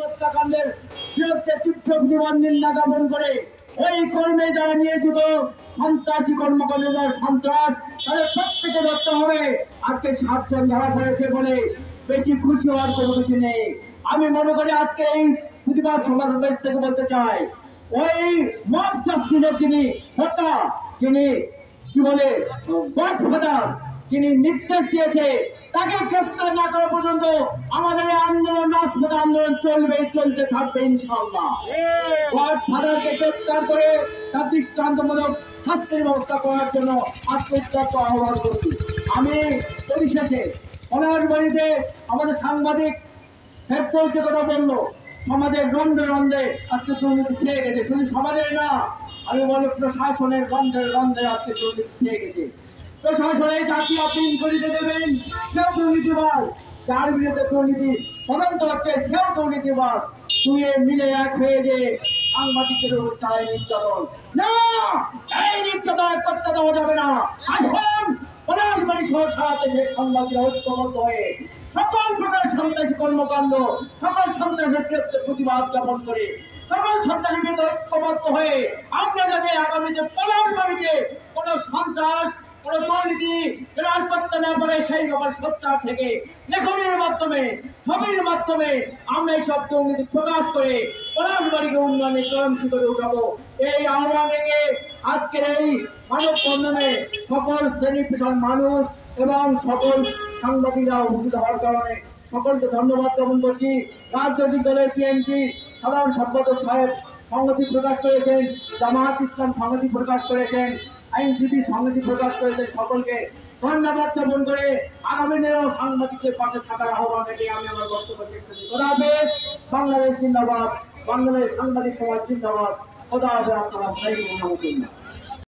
হত্যাকাণ্ডের বিরুদ্ধে তীব্র প্রতিবাদ নিন্দা জ্ঞাপন করে ওই কর্মে যারা নিয়োজিত সন্ত্রাসী কর্মকাণ্ডে যারা সন্ত্রাস তাদের প্রত্যেকে ধরতে হবে। আজকে 7 জন ধরা পড়েছে বলে বেশি খুশি হওয়ার কোনো কিছু নেই। আমি মনে করি আজকে এই প্রতিবাদ সমাবেশ থেকে বলতে চাই, ওই মব জাস্টিসের যিনি হত্যা, যিনি কি বলে গডফাদার, যিনি নির্দেশ দিয়েছে, তাকে গ্রেফতার না করা পর্যন্ত আমাদের এই আন্দোলন, রাজপথ আন্দোলন চলতে থাকবে ইনশাআল্লাহ। গডফাদারকে গ্রেফতার করে তার দৃষ্টান্তমূলক শাস্তির ব্যবস্থা করার জন্য আজকে আহ্বান করছি। আমি পরিশেষে পলাশবাড়িতে আমাদের সাংবাদিক হেডফোনকে কথা বললো, সমাজের রন্ধ্রে রন্ধ্রে আজকে দুর্নীতি ছেয়ে গেছে। শুধু সমাজের না, আমি বলি প্রশাসনের রন্ধ্রে রন্ধ্রে আজকে দুর্নীতি ছেয়ে গেছে। প্রশাসনের জাতীয় আপনি ইনকোয়ারিতে দেবেন, সেও দুর্নীতিবাদ। যার বিরুদ্ধে দুর্নীতি তদন্ত হচ্ছে সেও দুর্নীতিবাদ। দুয়ে মিলে এক হয়ে যে সাংবাদিকদের উপর চালায় নির্যাতন, না, এই নির্যাতন করতে দেওয়া যাবে না। আসুন পলাশবাড়ি সহ সারা দেশে সাংবাদিকরা ঐক্যবদ্ধ হয়ে সকল প্রকার সন্ত্রাসী কর্মকাণ্ড, সকল সন্ত্রাসের বিরুদ্ধে প্রতিবাদ জ্ঞাপন করে সকল সন্ত্রাসীর বিরুদ্ধে ঐক্যবদ্ধ হয়ে আমরা যাতে আগামীতে পলাশবাড়িতে কোন সন্ত্রাস, কোন দুর্নীতি যেন আর করতে না পারে, সেই ব্যাপার সোচ্চার থেকে লেখনের মাধ্যমে, ছবির মাধ্যমে আমরা এইসব দুর্নীতি প্রকাশ করে পলাশবাড়িকে উন্নয়নের চরম শিখরে উঠাবো। এই আহ্বান রেখে আজকের এই মানববন্ধনে সকল শ্রেণী পেশার মানুষ এবং সকল সাংবাদিকরা উপস্থিত হওয়ার কারণে সকলকে ধন্যবাদ জ্ঞাপন করছি। রাজনৈতিক দলের পিএনপি সাধারণ সম্পাদক সাহেব সংহতি প্রকাশ করেছেন, জামায়াত ইসলাম সংহতি প্রকাশ করেছেন, আইনজীবী সংহতি প্রকাশ করেছেন। সকলকে ধন্যবাদ জ্ঞাপন করে আগামী দিনেও সাংবাদিকদের পাশে থাকার আহ্বান রেখে আমি আমার বক্তব্য শেষ করছি। খোদা হাফেজ। বাংলাদেশ জিন্দাবাদ, বাংলাদেশ সাংবাদিক সমাজ জিন্দাবাদ। খোদা হাফেজ। আসসালামু আলাইকুম ওয়া রাহমাতুল্লাহ।